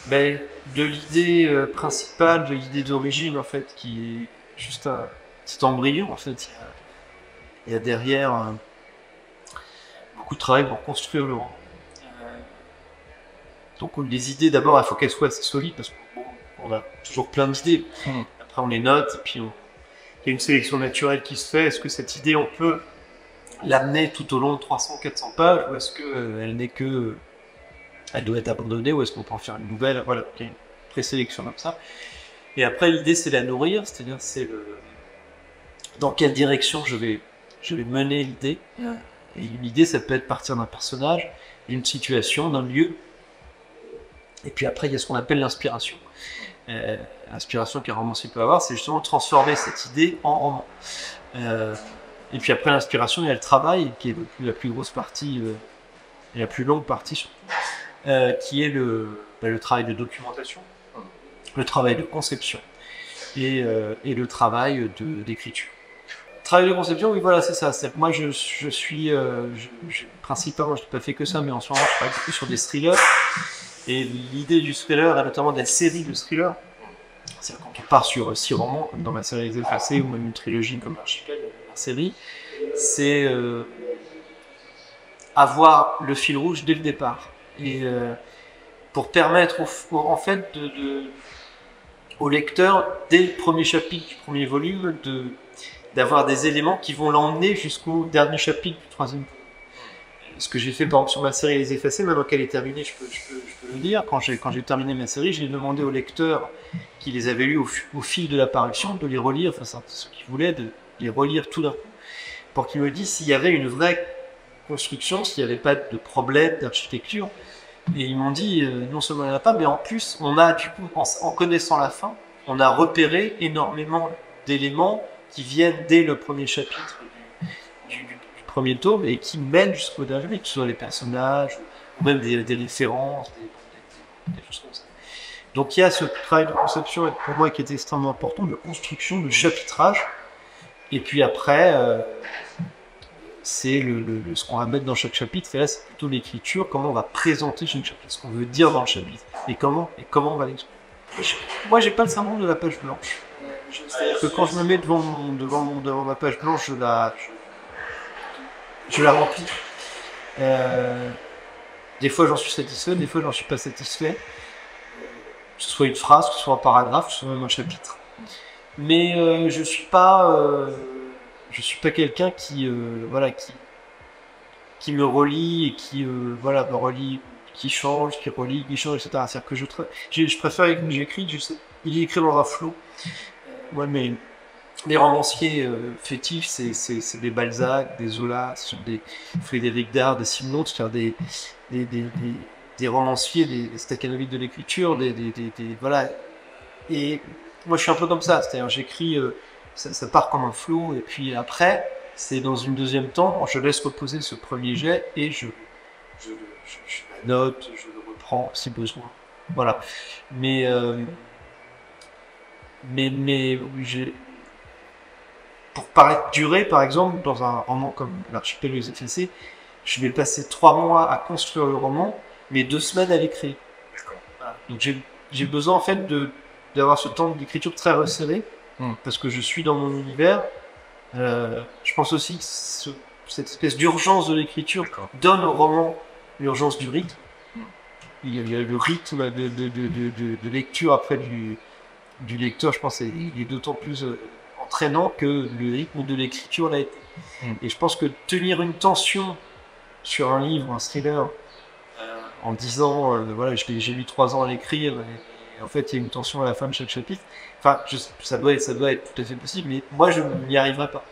Ben, de l'idée principale, de l'idée d'origine, en fait, qui est juste un petit embryon, en fait. Il y a derrière beaucoup de travail pour construire le roman. Donc les idées, d'abord, il faut qu'elles soient assez solides, parce qu'on a toujours plein d'idées. Après, on les note, et puis il y a une sélection naturelle qui se fait. Est-ce que cette idée, on peut l'amener tout au long de 300-400 pages, ou est-ce qu'elle n'est que... elle doit être abandonnée, ou est-ce qu'on peut en faire une nouvelle? Voilà, il y a une présélection comme ça. Et après, l'idée, c'est la nourrir, c'est-à-dire, c'est dans quelle direction je vais mener l'idée. Et une idée, ça peut être partir d'un personnage, d'une situation, d'un lieu. Et puis après, il y a ce qu'on appelle l'inspiration. L'inspiration qu'un romancier peut avoir, c'est justement transformer cette idée en roman. Et puis après l'inspiration, il y a le travail, qui est la plus grosse partie, et la plus longue partie surtout, qui est le travail de documentation, le travail de conception et le travail d'écriture. Travail de conception, oui, voilà, c'est ça. Moi, je suis, principalement, je n'ai pas fait que ça, mais en ce moment, je travaille beaucoup sur des thrillers. Et l'idée du thriller, et notamment de la série de thrillers, c'est quand on part sur 6 romans, comme dans ma série Les Effacés, ou même une trilogie comme l'Archipel, la série, c'est avoir le fil rouge dès le départ. Et pour permettre en fait au lecteur, dès le premier chapitre du premier volume, d'avoir des éléments qui vont l'emmener jusqu'au dernier chapitre du troisième. Ce que j'ai fait par exemple sur ma série Les Effacés, maintenant qu'elle est terminée, je peux le dire, quand j'ai terminé ma série, j'ai demandé aux lecteurs qui les avaient lus au fil de la parution de les relire, enfin ceux qui voulaient, de les relire tout d'un coup, pour qu'ils me disent s'il y avait une vraie construction, s'il n'y avait pas de problème d'architecture. Et ils m'ont dit, non seulement il n'y en a pas, mais en plus, on a du coup, en connaissant la fin, on a repéré énormément d'éléments qui viennent dès le premier chapitre du premier tome et qui mènent jusqu'au dernier, que ce soit les personnages, ou même des références, des choses comme ça. Donc il y a ce travail de conception pour moi qui est extrêmement important, de construction, de chapitrage. Et puis après, c'est ce qu'on va mettre dans chaque chapitre. Et là, c'est plutôt l'écriture, comment on va présenter chaque chapitre, ce qu'on veut dire dans le chapitre, et comment on va l'exprimer. Moi, j'ai pas le syndrome de la page blanche. C'est-à-dire que quand je me mets devant ma page blanche, je la remplis. Des fois, j'en suis satisfait, des fois, j'en suis pas satisfait. Que ce soit une phrase, que ce soit un paragraphe, que ce soit même un chapitre. Mais je suis pas quelqu'un voilà, qui me relie et qui voilà, me relie, qui change, qui relie, qui change, etc. C'est-à-dire que je préfère que j'écris, il est écrit dans un flow. Ouais, mais les romanciers fétiches, c'est des Balzac, des Zola, des Frédéric Dard, des Simon, c'est-à-dire des, des, des, des romanciers, des staccanovites de l'écriture, voilà. Et moi, je suis un peu comme ça, c'est-à-dire j'écris, ça part comme un flow, et puis après, c'est dans une deuxième temps, je laisse reposer ce premier jet et je, je la note, je le reprends si besoin. Voilà. Mais, oui, pour paraître durée, par exemple, dans un roman comme L'Archipel des Effacés, je vais passer 3 mois à construire le roman, mais 2 semaines à l'écrire. Voilà. Donc j'ai besoin en fait d'avoir ce temps d'écriture très resserré, parce que je suis dans mon univers. Je pense aussi que cette espèce d'urgence de l'écriture donne au roman l'urgence du rythme. Il y a le rythme de lecture après du lecteur, je pense, il est d'autant plus entraînant que le rythme de l'écriture l'a été. Et je pense que tenir une tension sur un livre, un thriller, en disant, voilà, j'ai mis 3 ans à l'écrire, et en fait, il y a une tension à la fin de chaque chapitre. Enfin, ça doit être tout à fait possible, mais moi, je n'y arriverai pas.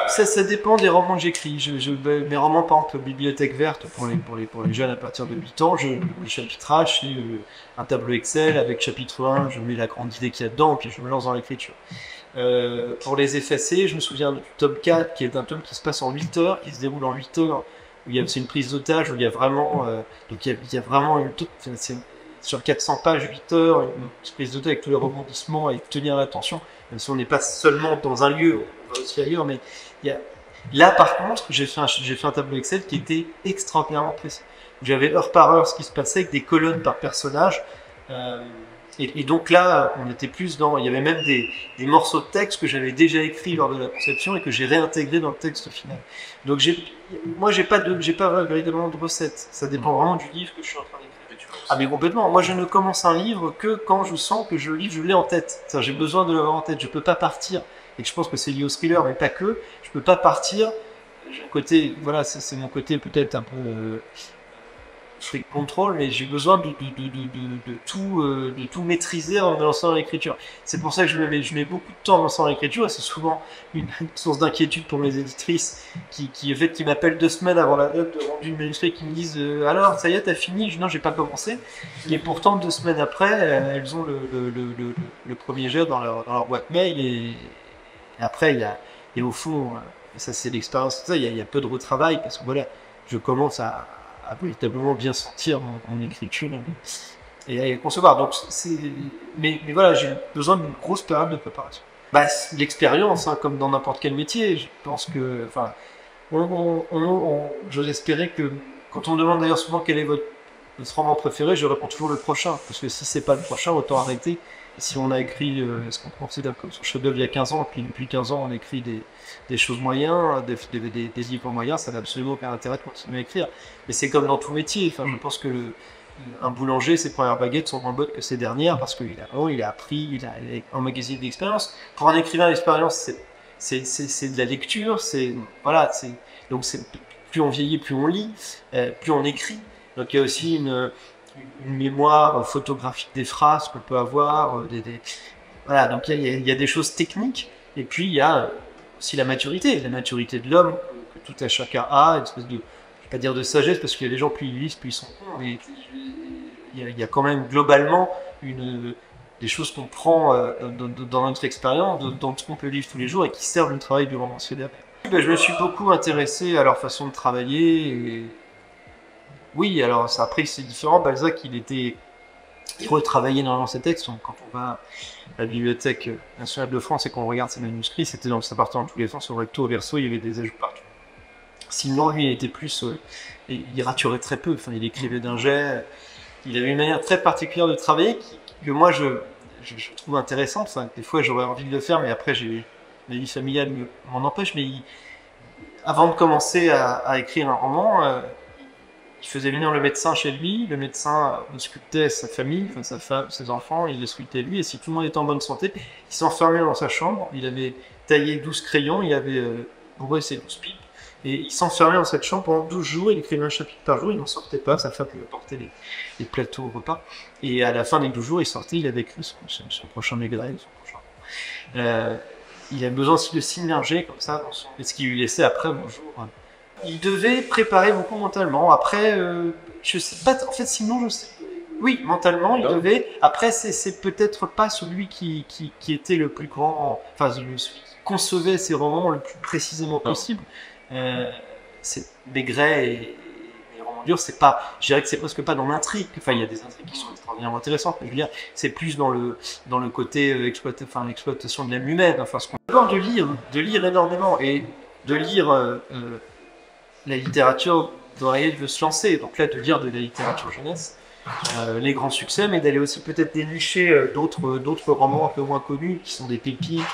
Ça dépend des romans que j'écris. Mes romans, par exemple, Bibliothèque verte, pour les jeunes à partir de 8 ans, le chapitrage, c'est un tableau Excel avec chapitre 1, je mets la grande idée qu'il y a dedans, puis je me lance dans l'écriture. Pour les effacés, je me souviens du tome 4, qui est un tome qui se passe en 8 heures, qui se déroule en 8 heures, où c'est une prise d'otage, où il y a vraiment, donc il y a vraiment sur 400 pages, 8 heures, une prise d'otage avec tous les rebondissements et tenir l'attention, même si on n'est pas seulement dans un lieu, on va aussi ailleurs, mais là par contre, j'ai fait un tableau Excel qui était extraordinairement précis. J'avais heure par heure ce qui se passait avec des colonnes par personnage, Et donc là, on était plus dans... Il y avait même des morceaux de texte que j'avais déjà écrits lors de la conception et que j'ai réintégrés dans le texte final. Donc moi, j'ai pas véritablement de recette. Ça dépend vraiment du livre que je suis en train d'écrire. Ah mais complètement. Moi, je ne commence un livre que quand je sens que le livre, je l'ai en tête. J'ai besoin de l'avoir en tête. Je peux pas partir. Et je pense que c'est lié au thriller, mais pas que. Je peux pas partir. Côté, voilà, c'est mon côté peut-être un peu strict control, mais j'ai besoin de tout maîtriser en me lançant dans l'écriture. C'est pour ça que je mets beaucoup de temps en me lançant dans l'écriture, et c'est souvent une source d'inquiétude pour mes éditrices qui m'appellent 2 semaines avant la date de rendu de manuscrit, qui me disent alors, ça y est, t'as fini? Non, j'ai pas commencé. Et pourtant, 2 semaines après, elles ont le premier jet dans leur boîte mail, et après, et au fond, ça c'est l'expérience, il y a peu de retravail, parce que voilà, je commence à véritablement bien sentir en écriture et à concevoir. Donc, mais voilà, j'ai besoin d'une grosse période de préparation. Bah, l'expérience, hein, comme dans n'importe quel métier, je pense que, enfin, j'ose espérer que, quand on me demande d'ailleurs souvent quel est votre roman préféré, je réponds toujours le prochain, parce que si c'est pas le prochain, autant arrêter. Et si on a écrit ce qu'on considère comme son chef-d'œuvre il y a 15 ans, et puis depuis 15 ans on écrit des choses moyennes, des livres moyens, ça n'a absolument aucun intérêt de continuer à écrire. Mais c'est comme dans tout métier. Enfin, je pense que un boulanger, ses premières baguettes sont moins bonnes que ses dernières, parce qu'il a appris, il a emmagasiné de l'expérience. Pour un écrivain, l'expérience, c'est de la lecture, voilà, donc plus on vieillit, plus on lit, plus on écrit. Donc il y a aussi une mémoire photographique des phrases qu'on peut avoir. Voilà, donc il y a des choses techniques, et puis il y a aussi la maturité de l'homme que tout à chacun a, une espèce de, je ne vais pas dire de sagesse, parce qu'il y a des gens plus ils lisent, plus ils sont cons, mais il y a quand même globalement des choses qu'on prend dans notre expérience, dans ce qu'on peut lire tous les jours et qui servent le travail du romancier derrière. Je me suis beaucoup intéressé à leur façon de travailler. Et oui, alors après c'est différent. Balzac, il retravaillait énormément ses textes. Quand on va à la Bibliothèque nationale de France et qu'on regarde ses manuscrits, ça partait dans tous les sens, au recto, au verso, il y avait des ajouts partout. Sinon, lui, il était plus... il raturait très peu. Enfin, il écrivait d'un jet. Il avait une manière très particulière de travailler que moi, je trouve intéressante. Enfin, des fois, j'aurais envie de le faire, mais après, ma vie familiale m'en empêche. Mais avant de commencer à écrire un roman, il faisait venir le médecin chez lui, le médecin auscultait sa famille, enfin, sa femme, ses enfants, il les auscultait lui, et si tout le monde était en bonne santé, il s'enfermait dans sa chambre, il avait taillé 12 crayons, il avait bourré ses 12 pipes, et il s'enfermait dans cette chambre pendant 12 jours, il écrivait un chapitre par jour, il n'en sortait pas, sa femme lui apportait les plateaux au repas, et à la fin des 12 jours, il sortait, il avait écrit son prochain Maigret, il avait besoin aussi de s'immerger comme ça dans ce qui lui laissait après bonjour. Il devait préparer beaucoup mentalement. Après, je sais pas. En fait, sinon, je sais. Oui, mentalement, il devait. Après, c'est peut-être pas celui qui était le plus grand. Enfin, celui qui concevait ses romans le plus précisément possible. C'est Maigret et les romans durs. C'est pas. Je dirais que c'est presque pas dans l'intrigue. Enfin, il y a des intrigues qui sont extraordinairement intéressantes. Mais je veux dire, c'est plus dans le côté l'exploitation de l'âme humaine. Enfin, ce qu'on a besoin de lire énormément et de lire. La littérature dans laquelle il veut se lancer. Donc là, de lire de la littérature jeunesse, les grands succès, mais d'aller aussi peut-être dénicher d'autres romans un peu moins connus, qui sont des pépites.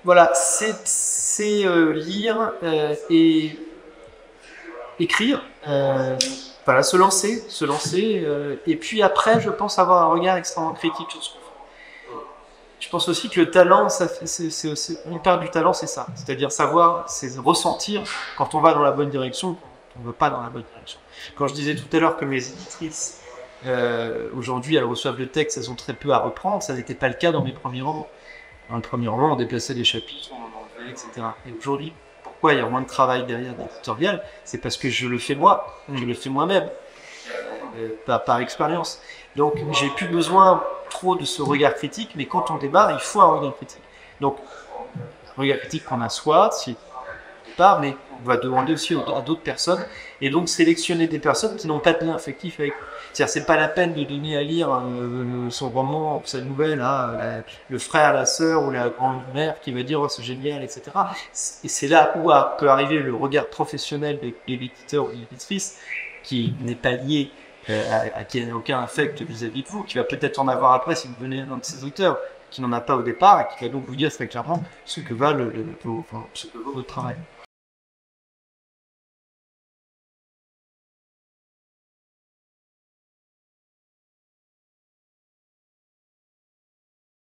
Voilà, c'est lire et écrire. Voilà, se lancer. Et puis après, je pense avoir un regard extrêmement critique sur ce qu'on fait. Je pense aussi que le talent, c'est aussi une part du talent, c'est ça. C'est-à-dire savoir, c'est ressentir quand on va dans la bonne direction, quand on ne va pas dans la bonne direction. Quand je disais tout à l'heure que mes éditrices, aujourd'hui, elles reçoivent le texte, elles ont très peu à reprendre, ça n'était pas le cas dans mes premiers romans. Dans le premier roman, on déplaçait les chapitres, on en enlevait, etc. Et aujourd'hui, pourquoi il y a moins de travail derrière l'éditorial? C'est parce que je le fais moi, je le fais moi-même, par expérience. Donc, j'ai plus besoin trop de ce regard critique, mais quand on démarre, il faut un regard critique. Donc, un regard critique qu'on a soi, si on départ, mais on va demander aussi à d'autres personnes, et donc sélectionner des personnes qui n'ont pas de lien affectif avec. C'est-à-dire, c'est pas la peine de donner à lire son roman, sa nouvelle à le frère, la sœur ou la grand-mère qui va dire oh, c'est génial, etc. Et c'est là où peut arriver le regard professionnel de l'éditeur ou de l'éditrice. qui n'est pas lié qui n'a aucun affect vis-à-vis de vous, qui va peut-être en avoir après si vous venez d'un de ces auteurs, qui n'en a pas au départ et qui va donc vous dire très clairement ce que va ce que vaut votre travail.